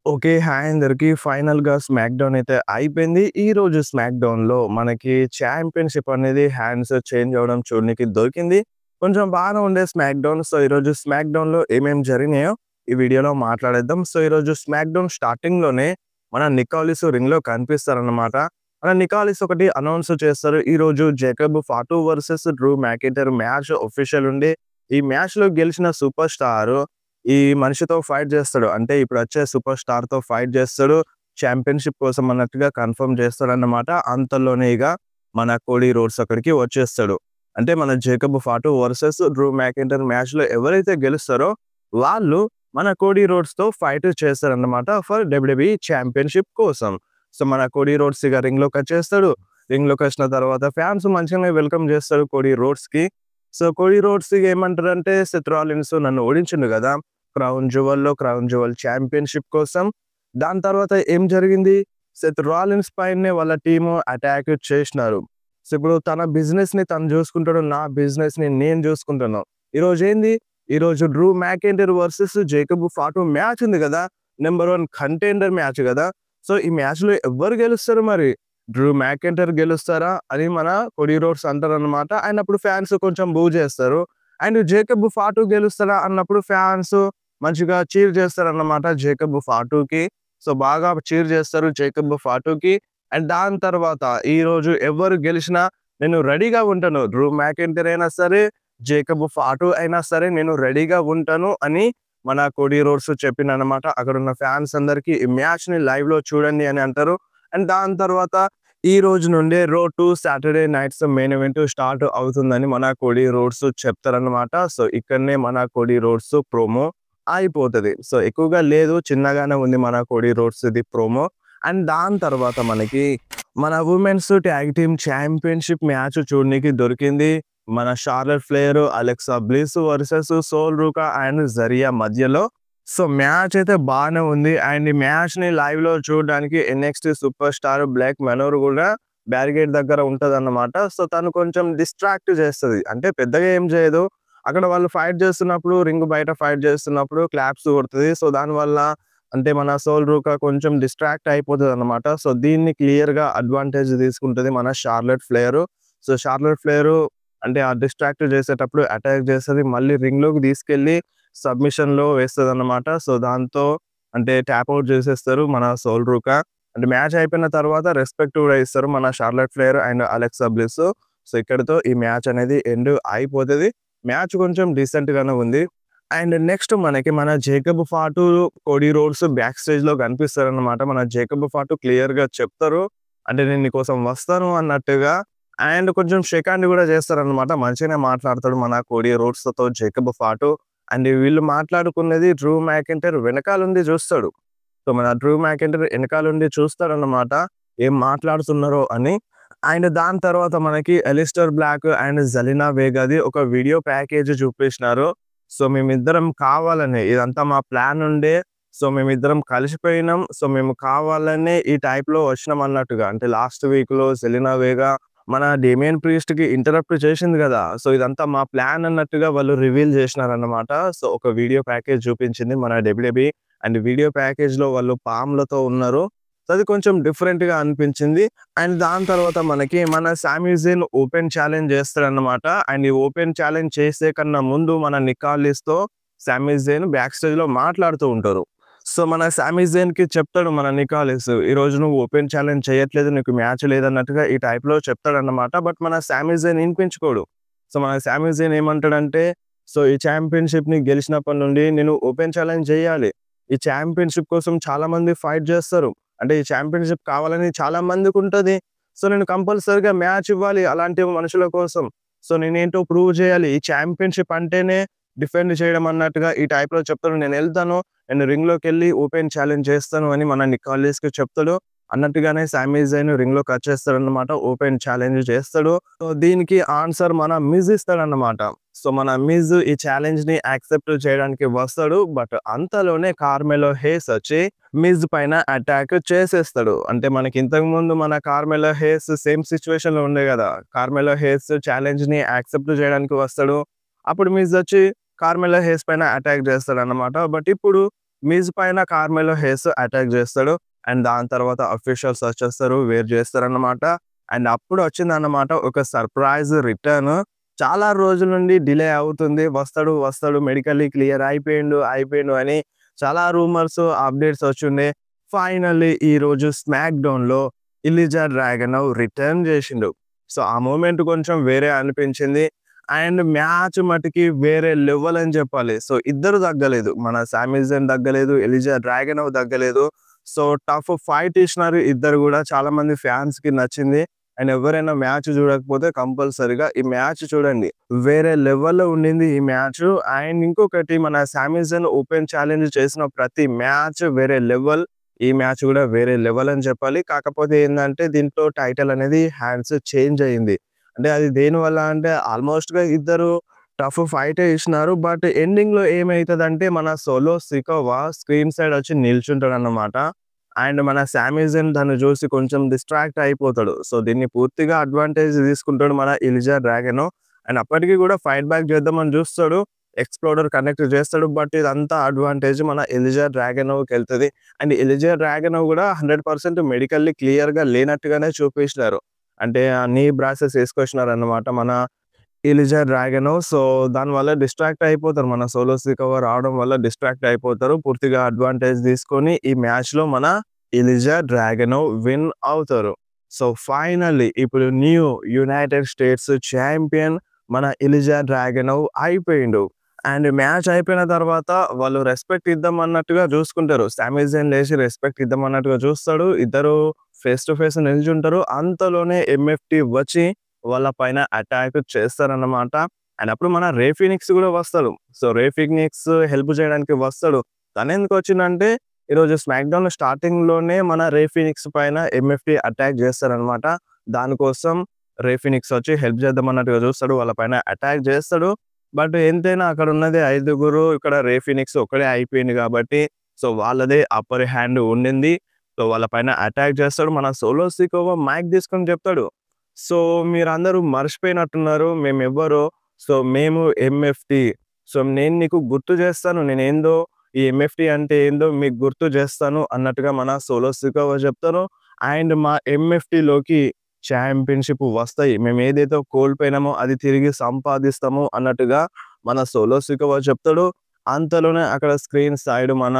Okay. Hi అందరికి. ఫైనల్‌గా smack down అయితే అయిపోయింది. ఈరోజు స్మాక్ డౌన్‌లో మనకి చాంపియన్‌షిప్ అనేది హ్యాండ్స్ చేంజ్ అవ్వడం చూడనీకి దొరికింది. కొంచెం బాగానే ఉండే స్మాక్ డౌన్. సో, ఈరోజు స్మాక్ డౌన్‌లో ఏమేం జరిగినాయో ఈ వీడియోలో మాట్లాడేద్దాం. సో, ఈరోజు స్మాక్ డౌన్ స్టార్టింగ్‌లోనే మన నికాలిస్ రింగ్‌లో కనిపిస్తారన్నమాట. మన నికాలిస్ ఒకటి అనౌన్స్ చేస్తారు. ఈరోజు Jacob Fatu versus Drew McIntyre match official ఉంది. ఈ మ్యాచ్‌లో గెలిచిన సూపర్ స్టార్ ఈ మనిషితో ఫైట్ జేస్తాడు. అంటే ఇప్పుడొచ్చే సూపర్ స్టార్‌తో ఫైట్ జేస్తాడు. చాంపియన్‌షిప్ కోసం అన్నట్టుగా కన్ఫర్మ్ చేస్తాడన్నమాట. అంతలోనే ఇగ మన కోడీ రోడ్స్ అక్కడికి వచ్చేస్తాడు. అంటే మన Jacob Fatu versus Drew McIntyre మ్యాచ్‌లో ఎవరైతే గెలుస్తారో వాళ్ళు మన కోడీ రోడ్స్‌తో ఫైట్ చేస్తారన్నమాట ఫర్ డబ్ల్యూడబ్ల్యూఈ చాంపియన్‌షిప్ కోసం. సో, మన కోడీ రోడ్స్ ఇగ రింగ్‌లోకొచ్చేస్తాడు. రింగ్‌లోకొచ్చిన తర్వాత ఫ్యాన్స్ మంచిగానే వెల్కమ్ జేస్తారు కోడీ రోడ్స్‌కి. సో, కోడీ రోడ్స్ ఏమంటారంటే సెత్ రాలిన్స్ నన్ను ఓడించిండు గదా! క్రౌన్ జువెల్ చాంపియన్‌షిప్ కోసం. దాని తర్వాత ఏం జరిగింది? సెత్ రాలిన్స్ పైనే వాళ్ళ టీము అటాక్ చేసినారు. సో, ఇప్పుడు తన బిజినెస్‌ని తను జూసుకుంటాడు. నా బిజినెస్‌ని నేను జూసుకుంటున్నా. ఈరోజేంది? ఈరోజు Drew McIntyre versus Jacob Fatu match ఉంది గదా! నంబర్ 1 కంటెండర్ మ్యాచ్ గదా! సో, ఈ మ్యాచ్‌లో ఎవ్వరు గెలుస్తారు మరి? డ్రూ మ్యాకింటైర్ గెలుస్తారా? అని మన కోడీ రోడ్స్ అంటారనమాట. అండ్ అప్పుడు ఫ్యాన్స్ కొంచెం బూ జేస్తారు. అండ్ జేకబ్ ఫాటు గెలుస్తాడా అన్నప్పుడు ఫ్యాన్స్ మంచిగా చీర్ చేస్తారన్నమాట జేకబ్ ఫాటుకి. సో, బాగా చీర్ చేస్తారు జేకబ్ ఫాటుకి. అండ్ దాని తర్వాత ఈరోజు ఎవ్వరు గెలిచినా నేను రెడీగా ఉంటాను. డ్రూ మ్యాకింటైర్ అయినా సరే, జేకబ్ ఫాటు అయినా సరే నేను రెడీగా ఉంటాను అని మన కోడీ రోడ్స్ చెప్పిండన్నమాట. అక్కడున్న ఫ్యాన్స్ అందరికి ఈ మ్యాచ్‌ని లైవ్‌లో చూడండి అని అంటారు. అండ్ దాని తర్వాత ఈ రోజు నుండే road to Saturday nights main event start అవుతుందని మన కోడీ రోడ్స్ చెప్తారన్నమాట. సో, ఇక్కడనే మన కోడీ రోడ్స్ ప్రోమో అయిపోతది. సో, ఎక్కువగా లేదు. చిన్నగానే ఉంది మన కోడీ రోడ్స్‌ది ప్రోమో. అండ్ దాని తర్వాత మనకి మన women's tag team championship match చూడనీకి దొరికింది. మన Charlotte Flair, Alexa Bliss versus Sol Ruca and Zaria మధ్యలో. సో, మ్యాచ్ అయితే బానే ఉంది. అండ్ ఈ మ్యాచ్‌ని లైవ్‌లో చూడడానికి ఎన్‌ఎక్స్‌టీ సూపర్ స్టార్ బ్లాక్ మెనోర్ గూడా బ్యారికేడ్ దగ్గర ఉంటదన్నమాట. సో, తను కొంచెం డిస్ట్రాక్ట్ చేస్తది. అంటే పెద్దగా ఏం చేయదు. అక్కడ వాళ్ళు ఫైట్ చేస్తున్నప్పుడు రింగ్ బయట ఫైట్ చేస్తున్నప్పుడు క్లాప్స్ కొడతది. సో, దానివల్ల అంటే మన సోల్ రూకా కొంచెం డిస్ట్రాక్ట్ అయిపోతదన్నమాట. సో, దీన్ని క్లియర్‌గా అడ్వాంటేజ్ తీసుకుంటది మన Charlotte Flair. So, Charlotte Flair అంటే ఆ డిస్ట్రాక్ట్ చేసేటప్పుడు అటాక్ చేస్తది. మళ్ళీ రింగ్‌లోకి తీసుకెళ్ళి సబ్మిషన్‌లో వేస్తదన్నమాట. సో, దాంతో అంటే ట్యాప్ ఔట్ చేసేస్తారు మన సోల్ రూకా. అంటే మ్యాచ్ అయిపోయిన తర్వాత రెస్పెక్ట్ కూడా ఇస్తారు మన Charlotte Flair and Alexa Bliss. So, ఇక్కడితో ఈ మ్యాచ్ అనేది ఎండ్ అయిపోతది. మ్యాచ్ కొంచెం డీసెంట్‌గానే ఉంది. అండ్ నెక్స్ట్ మనకి మన Jacob Fatu, Cody roads back స్టేజ్‌లో కనిపిస్తారన్నమాట. మన జేకబ్ ఫాటు క్లియర్‌గా చెప్తారు. అంటే నేను నీకోసం వస్తాను అన్నట్టుగా. అండ్ కొంచెం షేక్ హ్యాండ్ కూడా చేస్తారన్నమాట. మంచిగానే మాట్లాడతాడు మన కోడీ రోడ్స్‌తో జేకబ్ ఫాటు. అండ్ వీళ్ళు మాట్లాడుకున్నది డ్రూ మ్యాకింటైర్ వెనకాలుండి చూస్తాడు. సో, మన డ్రూ మ్యాకింటైర్ ఎనకాలుండి చూస్తాడన్నమాట. ఏం మాట్లాడుతున్నారో అని. అండ్ దాని తర్వాత మనకి అలిస్టర్ బ్లాక్ అండ్ జెలినా వేగాది ఒక వీడియో ప్యాకేజ్ చూపించినారు. సో, మేమిద్దరం కావాలనే ఇదంతా మా ప్లాన్ ఉండే. సో, మేమిద్దరం కలిసిపోయినాం. సో, మేము కావాలనే ఈ టైప్‌లో వచ్చినాం అన్నట్టుగా. అంటే లాస్ట్ వీక్‌లో జెలినా వేగా మన డేమియన్ ప్రీస్ట్‌కి ఇంటరప్ట్ చేసింది గదా! సో, ఇదంతా మా ప్లాన్ అన్నట్టుగా వాళ్ళు రివీల్ చేసినారన్నమాట. సో, ఒక వీడియో ప్యాకేజ్ చూపించింది మన డబ్ల్యూడబ్ల్యూఈ. అండ్ వీడియో ప్యాకేజ్‌లో వాళ్ళు పాములతో ఉన్నారు. సో, అది కొంచెం డిఫరెంట్‌గా అనిపించింది. అండ్ దాని తర్వాత మనకి మన సామీ జేన్ ఓపెన్ ఛాలెంజ్ చేస్తాడన్నమాట. అండ్ ఈ ఓపెన్ ఛాలెంజ్ చేసే కన్నా ముందు మన నికాలిస్‌తో సామీ జేన్ బ్యాక్ స్టేజ్‌లో మాట్లాడుతూ ఉంటారు. సో, మన సామీ జేన్‌కి చెప్తాడు మన నికాలిస్, "ఈరోజు నువ్వు ఓపెన్ ఛాలెంజ్ చేయట్లేదు. నీకు మ్యాచ్ లేదన్నట్టుగా" ఈ టైప్‌లో చెప్తాడన్నమాట. బట్ మన సామీ జేన్ వినిపించుకోడు. సో, మన సామీ జేన్ ఏమంటాడంటే, "సో, ఈ చాంపియన్‌షిప్‌ని గెలిచినప్పటి నుండి నేను ఓపెన్ ఛాలెంజ్ చేయాలి. ఈ చాంపియన్‌షిప్ కోసం చాలా మంది ఫైట్ చేస్తారు. అంటే ఈ చాంపియన్‌షిప్ కావాలని చాలా మందికుంటది. సో, నేను కంపల్సరీగా మ్యాచ్ ఇవ్వాలి అలాంటి మనుషుల కోసం. సో, నేనేంటో ప్రూవ్ చేయాలి. ఈ చాంపియన్‌షిప్ అంటేనే డిఫెండ్ చేయడం" అన్నట్టుగా ఈ టైప్‌లో చెప్తాడు. "నేనెళ్తాను. నేను రింగ్‌లోకెళ్ళి ఓపెన్ ఛాలెంజ్ చేస్తాను" అని మన నికాలియస్‌కి చెప్తాడు. అన్నట్టుగానే సామీ జైన్ రింగ్‌లోకొచ్చేస్తాడన్నమాట. ఓపెన్ ఛాలెంజ్ చేస్తాడు. సో, దీనికి ఆన్సర్ మన మిజ్ ఇస్తాడన్నమాట. సో, మన మిజ్ ఈ ఛాలెంజ్‌ని యాక్సెప్ట్ చేయడానికి వస్తాడు. బట్ అంతలోనే కార్మెలో హేస్ వచ్చి మిజ్ పైన అటాక్ చేసేస్తాడు. అంటే మనకి ఇంతకుముందు మన కార్మెలో హేస్ సేమ్ సిట్యుయేషన్‌లో ఉండే గదా! కార్మెలో హేస్ ఛాలెంజ్‌ని యాక్సెప్ట్ చేయడానికి వస్తాడు. అప్పుడు మిజ్ వచ్చి కార్మెలో హేస్ పైన అటాక్ చేస్తాడన్నమాట. బట్ ఇప్పుడు మిజ్ పైన కార్మెలో హేస్ అటాక్ చేస్తాడు. అండ్ దాని తర్వాత అఫీషియల్స్ వచ్చేస్తారు. వేరు చేస్తారన్నమాట. అండ్ అప్పుడు వచ్చిందన్నమాట ఒక సర్ప్రైజ్ రిటర్న్. చాలా రోజుల నుండి డిలే అవుతుంది. వస్తాడు మెడికల్లీ క్లియర్ అయిపోయిండు అని చాలా రూమర్స్, అప్డేట్స్ వచ్చుండే. ఫైనల్లీ ఈరోజు స్మాక్ డౌన్‌లో ఇలిజా డ్రాగనవ్ రిటర్న్ చేసిండు. సో, ఆ మూమెంట్ కొంచెం వేరే అనిపించింది. అండ్ మ్యాచ్ మటికి వేరే లెవెల్ అని చెప్పాలి. సో, ఇద్దరు తగ్గలేదు. మన సామీ జెన్ తగ్గలేదు. ఎలిజా డ్రాగనవ్ తగ్గలేదు. సో, టఫ్ ఫైట్ ఇచ్చినారు ఇద్దరు గూడా. చాలా మంది ఫ్యాన్స్‌కి నచ్చింది. అండ్ ఎవరైనా మ్యాచ్ చూడకపోతే కంపల్సరీగా ఈ మ్యాచ్ చూడండి. వేరే లెవెల్‌లో ఉండింది ఈ మ్యాచ్. అండ్ ఇంకొకటి మన సామీ జెన్ ఓపెన్ ఛాలెంజ్ చేసిన ప్రతి మ్యాచ్ వేరే లెవెల్. ఈ మ్యాచ్ గూడా వేరే లెవెల్ అని చెప్పాలి. కాకపోతే ఏందంటే దీంట్లో టైటిల్ అనేది హ్యాండ్స్ చేంజ్ అయింది. అంటే అది దేనివల్ల అంటే ఆల్‌మోస్ట్‌గా ఇద్దరు టఫ్ ఫైటే ఇచ్చినారు. బట్ ఎండింగ్‌లో ఏమైతదంటే మన సోలో సికోవా స్క్రీన్ సైడ్ వచ్చి నిల్చుంటాడన్నమాట. అండ్ మన సామీ జెన్ దాన్ని చూసి కొంచెం డిస్ట్రాక్ట్ అయిపోతాడు. సో, దీన్ని పూర్తిగా అడ్వాంటేజ్ తీసుకుంటాడు మన ఇలిజా డ్రాగనవ్. అండ్ అప్పటికి కూడా ఫైట్ బ్యాక్ చేద్దామని చూస్తాడు. ఎక్స్‌ప్లోడర్ కనెక్ట్ చేస్తాడు. బట్ ఇదంతా అడ్వాంటేజ్ మన ఎలిజా డ్రాగనవ్‌కెళ్తది. అండ్ ఎలిజా డ్రాగనవ్ కూడా 100% మెడికల్లీ క్లియర్‌గా లేనట్టుగానే చూపించినారు. అంటే నీ బ్రాసెస్ ఏసుకొచ్చినారన్నమాట మన ఎలిజా డ్రాగనవ్. సో, దానివల్ల డిస్ట్రాక్ట్ అయిపోతారు. మన సోలో సికోవా రావడం వల్ల డిస్ట్రాక్ట్ అయిపోతారు. పూర్తిగా అడ్వాంటేజ్ తీసుకొని ఈ మ్యాచ్‌లో మన ఎలిజా డ్రాగనవ్ విన్ అవుతారు. సో, ఫైనల్లీ ఇప్పుడు న్యూ యునైటెడ్ స్టేట్స్ ఛాంపియన్ మన ఎలిజా డ్రాగనవ్ అయిపోయిండు. అండ్ మ్యాచ్ అయిపోయిన తర్వాత వాళ్ళు రెస్పెక్ట్ ఇద్దాం అన్నట్టుగా చూసుకుంటారు. సామీ జెన్ లేచి రెస్పెక్ట్ ఇద్దాం అన్నట్టుగా చూస్తాడు. ఇద్దరు ఫేస్ టు ఫేస్ నిల్చుంటారు. అంతలోనే ఎంఎఫ్‌టి వచ్చి వాళ్ళ పైన అటాక్ చేస్తారన్నమాట. అండ్ అప్పుడు మన రే ఫీనిక్స్ గూడా వస్తాడు. సో, రే ఫీనిక్స్ హెల్ప్ చేయడానికి వస్తాడు. తనెందుకొచ్చిండంటే ఈరోజు స్మాక్ డౌన్‌లో స్టార్టింగ్‌లోనే మన రే ఫీనిక్స్ పైన ఎంఎఫ్‌టి అటాక్ చేస్తారన్నమాట. దానికోసం రే ఫీనిక్స్ వచ్చి హెల్ప్ చేద్దాం అన్నట్టుగా చూస్తాడు. వాళ్ళ పైన అటాక్ చేస్తాడు. బట్ ఎంతైనా అక్కడ ఉన్నది ఐదుగురు. ఇక్కడ రే ఫీనిక్స్ ఒక్కడే అయిపోయింది కాబట్టి సో, వాళ్ళదే అప్పర్ హ్యాండ్ ఉండింది. సో, వాళ్ళ పైన అటాక్ చేస్తాడు. మన సోలో సికోవా మైక్ తీసుకొని చెప్తాడు. సో, మీరందరూ మర్చిపోయినట్టున్నారు. మేమెవ్వరో. సో, మేము ఎంఎఫ్‌టి. సో, నేను నీకు గుర్తు చేస్తాను. నేనేందో ఈ ఎంఎఫ్‌టి అంటే ఏందో మీకు గుర్తు చేస్తాను అన్నట్టుగా మన సోలో సికోవా చెప్తారు. అండ్ మా ఎంఎఫ్‌టిలోకి ఛాంపియన్‌షిప్ వస్తాయి. మేమేదైతే కోల్పోయినామో అది తిరిగి సంపాదిస్తాము అన్నట్టుగా మన సోలో సికోవా చెప్తాడు. అంతలోనే అక్కడ స్క్రీన్ సైడ్ మన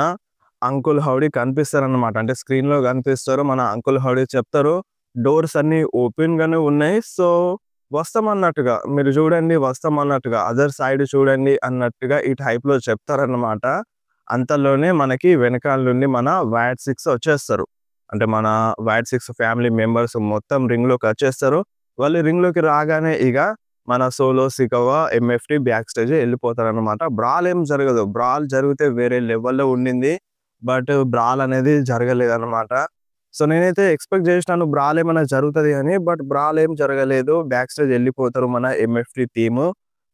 అంకుల్ హౌడీ కనిపిస్తారన్నమాట. అంటే స్క్రీన్‌లో కనిపిస్తారు. మన అంకుల్ హౌడీ చెప్తారు. డోర్స్ అన్నీ ఓపెన్‌గానే ఉన్నాయి. సో, వస్తామన్నట్టుగా మీరు చూడండి వస్తామన్నట్టుగా అదర్ సైడ్ చూడండి అన్నట్టుగా ఈ టైప్‌లో చెప్తారన్నమాట. అంతలోనే మనకి వెనకాల నుండి మన వైట్ 6 వచ్చేస్తారు. అంటే మన వైట్ 6 ఫ్యామిలీ మెంబర్స్ మొత్తం రింగ్‌లోకొచ్చేస్తారు. వాళ్ళు రింగ్‌లోకి రాగానే ఇగ మన Solo Sikoa, MFT back stage ఎళ్ళిపోతారన్నమాట. బ్రాల్ ఏం జరగదు. బ్రాల్ జరిగితే వేరే లెవెల్‌లో ఉండింది. బట్ బ్రాల్ అనేది జరగలేదన్నమాట. సో, నేనైతే ఎక్స్‌పెక్ట్ చేసినాను బ్రాల్ ఏమైనా జరుగుతది అని. బట్ బ్రాల్ ఏం జరగలేదు. బ్యాక్ స్టేజ్ ఎళ్ళిపోతారు మన ఎంఎఫ్‌టి టీము.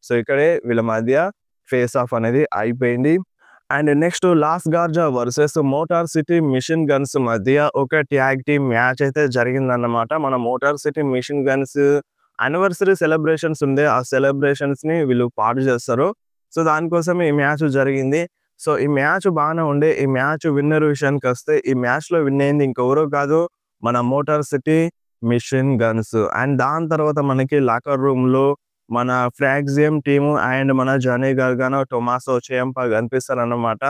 సో, ఇక్కడే వీళ్ళ మధ్య ఫేస్ ఆఫ్ అనేది అయిపోయింది. And next Los Garza versus Motor City Machine Guns మధ్య ఒక ట్యాగ్ టీమ్ మ్యాచ్ అయితే జరిగిందన్నమాట. మన Motor City Machine Guns anniversary celebrations ఉండే. ఆ సెలబ్రేషన్స్‌ని వీళ్ళు పాడు చేస్తారు. సో, దానికోసం ఈ మ్యాచ్ జరిగింది. సో, ఈ మ్యాచ్ బానే ఉండే. ఈ మ్యాచ్ విన్నర్ విషయానికొస్తే ఈ మ్యాచ్‌లో విన్ అయింది ఇంకెవరో కాదు మన Motor City Machine guns. And దాని తర్వాత మనకి లాకర్ రూమ్‌లో మన ఫ్రాగ్జియం టీము అండ్ మన జానీ గార్గానో, టొమాసో చియంపా కనిపిస్తారన్నమాట.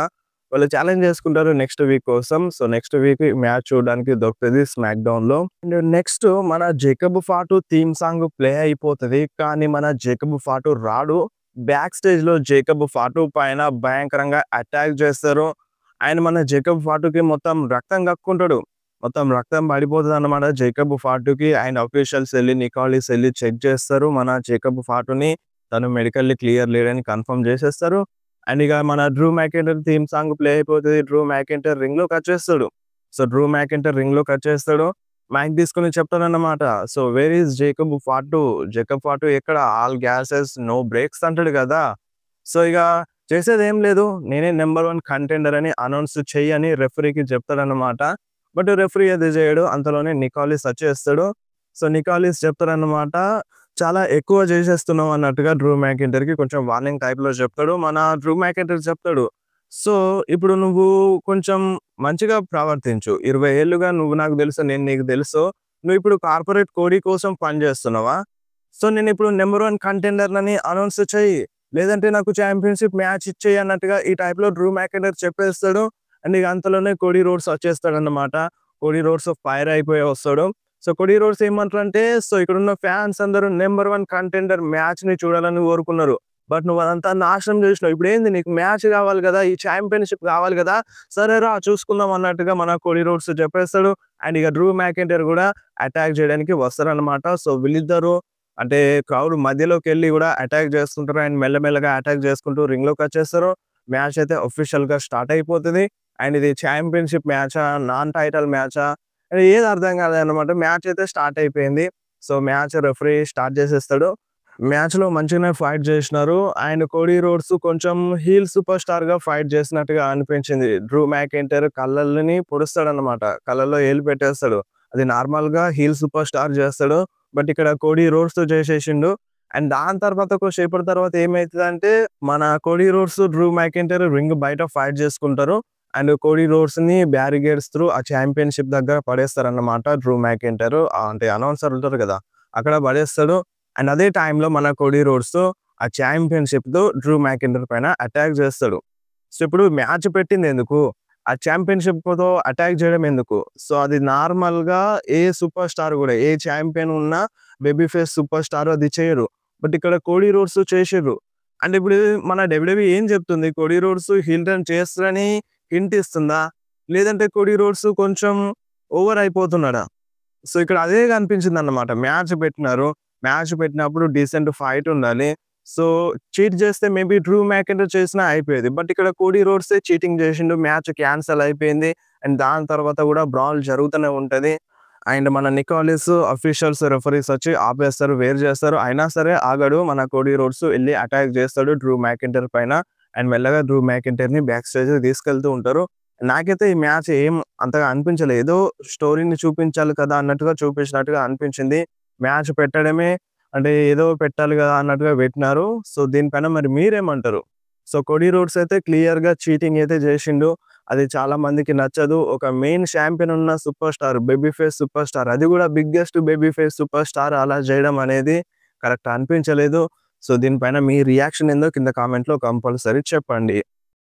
వాళ్ళు ఛాలెంజ్ చేసుకుంటారు నెక్స్ట్ వీక్ కోసం. సో, నెక్స్ట్ వీక్ మ్యాచ్ చూడడానికి దొరుకుతది స్మాక్ డౌన్‌లో. అండ్ నెక్స్ట్ మన Jacob Fatu theme song play అయిపోతది. కానీ మన జేకబ్ ఫాటు రాడు. బ్యాక్ స్టేజ్‌లో జేకబ్ ఫాటు పైన భయంకరంగా అటాక్ చేస్తారు. అండ్ మన జేకబ్ ఫాటుకి మొత్తం రక్తం కక్కుంటాడు. మొత్తం రక్తం పడిపోతదన్నమాట జేకబ్ ఫాటుకి. అండ్ అఫీషియల్స్ ఎళ్లి నికాలిస్ ఎళ్లి చెక్ చేస్తారు. మన జేకబ్ ఫాటుని తను మెడికల్లీ క్లియర్ లేడని కన్ఫర్మ్ చేసేస్తారు. అండ్ ఇక మన Drew McIntyre theme song play అయిపోతది. డ్రూ మెకింటైర్ రింగ్‌లోకొచ్చేస్తాడు. సో, డ్రూ మెకింటైర్ రింగ్‌లోకొచ్చేస్తాడు. మైక్ తీసుకొని చెప్తాడన్నమాట. So, where is Jacob Fatu? Jacob Fatu ఎక్కడ? ఆల్ గ్యాసెస్ నో బ్రేక్స్ అంటాడు కదా! సో, ఇక చేసేదేం లేదు. నేనే నంబర్ 1 కంటెండర్ అని అనౌన్స్ చెయ్యి అని రెఫరీకి చెప్తాడన్నమాట. బట్ రెఫరీ అది చేయడు. అంతలోనే నికాలిస్ వచ్చేస్తాడు. సో, నికాలిస్ చెప్తాడన్నమాట. చాలా ఎక్కువ చేసేస్తున్నావు అన్నట్టుగా డ్రూ మెకింటైర్‌కి కొంచెం వార్నింగ్ టైప్‌లో చెప్తాడు. మన డ్రూ మెకింటైర్ చెప్తాడు. సో, ఇప్పుడు నువ్వు కొంచెం మంచిగా ప్రవర్తించు. 20 ఏళ్లుగా నువ్వు నాకు తెలుసు, నేను నీకు తెలుసు. నువ్విప్పుడు కార్పొరేట్ కోడి కోసం పని జేస్తున్నావా? సో, నేనిప్పుడు నంబర్ 1 కంటెండర్‌నని అనౌన్స్ చెయ్యి. లేదంటే నాకు చాంపియన్‌షిప్ మ్యాచ్ ఇచ్చేయి అన్నట్టుగా ఈ టైప్‌లో డ్రూ మెకండర్ చెప్పేస్తాడు. అండ్ ఇగ అంతలోనే కోడీ రోడ్స్ వచ్చేస్తాడన్నమాట. కోడీ రోడ్స్ ఫైర్ అయిపోయి వస్తాడు. సో, కోడీ రోడ్స్ ఏమంటారంటే, సో ఇక్కడున్న ఫ్యాన్స్ అందరూ నంబర్ 1 కంటెండర్ మ్యాచ్‌ని చూడాలని కోరుకున్నారు. బట్ నువ్వదంతా నాశనం జేసినావు. ఇప్పుడేంది నీకు మ్యాచ్ గావాలి గదా! ఈ చాంపియన్‌షిప్ గావాలి గదా! సరేరా చూసుకుందాం అన్నట్టుగా మన కోడీ రోడ్స్ చెప్పేస్తాడు. అండ్ ఇగ డ్రూ మెకండర్ గూడా అటాక్ జేయడానికి వస్తారనమాట. సో, వీళ్ళిద్దరూ అంటే క్రౌడ్ మధ్యలోకెళ్ళి గూడా అటాక్ జేస్తుంటారు. అండ్ మెల్లమెల్లగా అటాక్ జేసుకుంటూ రింగ్‌లోకొచ్చేస్తారు. మ్యాచ్ అయితే ఆఫీషియల్‌గా స్టార్ట్ అయిపోతది. అండ్ ఇది చాంపియన్‌షిప్ మ్యాచా? నాన్ టైటిల్ మ్యాచా? ఏది అర్థం కాలేదనమాట. మ్యాచ్ అయితే స్టార్ట్ అయిపోయింది. సో, మ్యాచ్ రెఫరీ స్టార్ట్ జేసేస్తాడు. మ్యాచ్‌లో మంచిగానే ఫైట్ జేసినారు. అండ్ కోడీ రోడ్స్ కొంచెం హీల్ సూపర్ స్టార్‌గా ఫైట్ చేసినట్టుగా అనిపించింది. డ్రూ మెకంటైర్ కళ్ళని పొడుస్తాడన్నమాట. కళ్ళలో ఏలు పెట్టేస్తాడు. అది నార్మల్‌గా హీల్ సూపర్ స్టార్ జేస్తాడు. బట్ ఇక్కడ కోడీ రోడ్స్‌తో చేసేసిండు. అండ్ దాని తర్వాత కొద్దిసేపటి తర్వాత ఏమైతదంటే, మన కోడీ రోడ్స్, డ్రూ మెకంటైర్ రింగ్ బయట ఫైట్ జేసుకుంటారు. అండ్ కోడీ రోడ్స్‌ని బ్యారికేడ్స్ త్రూ ఆ చాంపియన్‌షిప్ దగ్గర పడేస్తారన్నమాట డ్రూ మెకంటైర్. అంటే అనౌన్సర్ ఉంటారు గదా! అక్కడ పడేస్తాడు. అండ్ అదే టైంలో మన కోడీ రోడ్స్ ఆ చాంపియన్‌షిప్‌తో డ్రూ మెకంటైర్ పైన అటాక్ జేస్తాడు. సో, ఇప్పుడు మ్యాచ్ పెట్టిందెందుకు? ఆ చాంపియన్‌షిప్‌తో అటాక్ జేయడం ఎందుకు? సో, అది నార్మల్‌గా ఏ సూపర్ స్టార్ గూడా, ఏ చాంపియన్ ఉన్న బేబీ ఫేస్ సూపర్ స్టార్ అది చేయరు. బట్ ఇక్కడ కోడీ రోడ్స్ చేషిర్రు. అంటే ఇప్పుడు మన డబ్ల్యూడబ్ల్యూఈ ఏం జెప్తుంది? కోడీ రోడ్స్ హీల్ టర్న్ చేస్తారని హింట్ ఇస్తుందా? లేదంటే కోడీ రోడ్స్ కొంచెం ఓవర్ అయిపోతున్నాడా? సో, ఇక్కడ అదే కనిపించిందన్నమాట. మ్యాచ్ పెట్టినారు. మ్యాచ్ పెట్టినప్పుడు డీసెంట్ ఫైట్ ఉండాలి. సో, చీట్ చేస్తే మేబీ డ్రూ మెకంటైర్ చేసినా అయిపోయేది. బట్ ఇక్కడ కోడీ రోడ్సే చీటింగ్ చేసిండు. మ్యాచ్ క్యాన్సెల్ అయిపోయింది. అండ్ దాని తర్వాత కూడా బ్రాwl జరుగుతూనే ఉంటది. అండ్ మన నికోలస్ అఫీషియల్స్, రెఫరీస్ వచ్చి ఆపేస్తారు, వేరు చేస్తారు. అయినా సరే ఆగడు. మన కోడీ రోడ్స్ ఎళ్లి అటాక్ చేస్తాడు డ్రూ మెకంటైర్ పైన. అండ్ మెల్లగా డ్రూ మెకంటైర్‌ని బ్యాక్ స్టేజ్‌కి తీసుకెళ్తూ ఉంటారు. నాకైతే ఈ మ్యాచ్ ఏం అంతగా అనిపించలేదు. ఏదో స్టోరీని చూపించాలి కదా! అన్నట్టుగా చూపించినట్టుగా అనిపించింది. మ్యాచ్ పెట్టడమే అంటే ఏదో పెట్టాలి గదా! అన్నట్టుగా పెట్టినారు. సో, దీనిపైన మరి మీరేమంటారు? సో, కోడీ రోడ్స్ అయితే క్లియర్‌గా చీటింగ్ అయితే జేషిండు. అది చాలా మందికి నచ్చదు. ఒక మెయిన్ చాంపియన్ ఉన్న super star, baby face super star, అది గూడా biggest baby face super star అలా జేయడం అనేది కరెక్ట్ అనిపించలేదు. సో, దీనిపైన మీ రియాక్షన్ ఏందో కింద కామెంట్‌లో కంపల్సరీ చెప్పండి.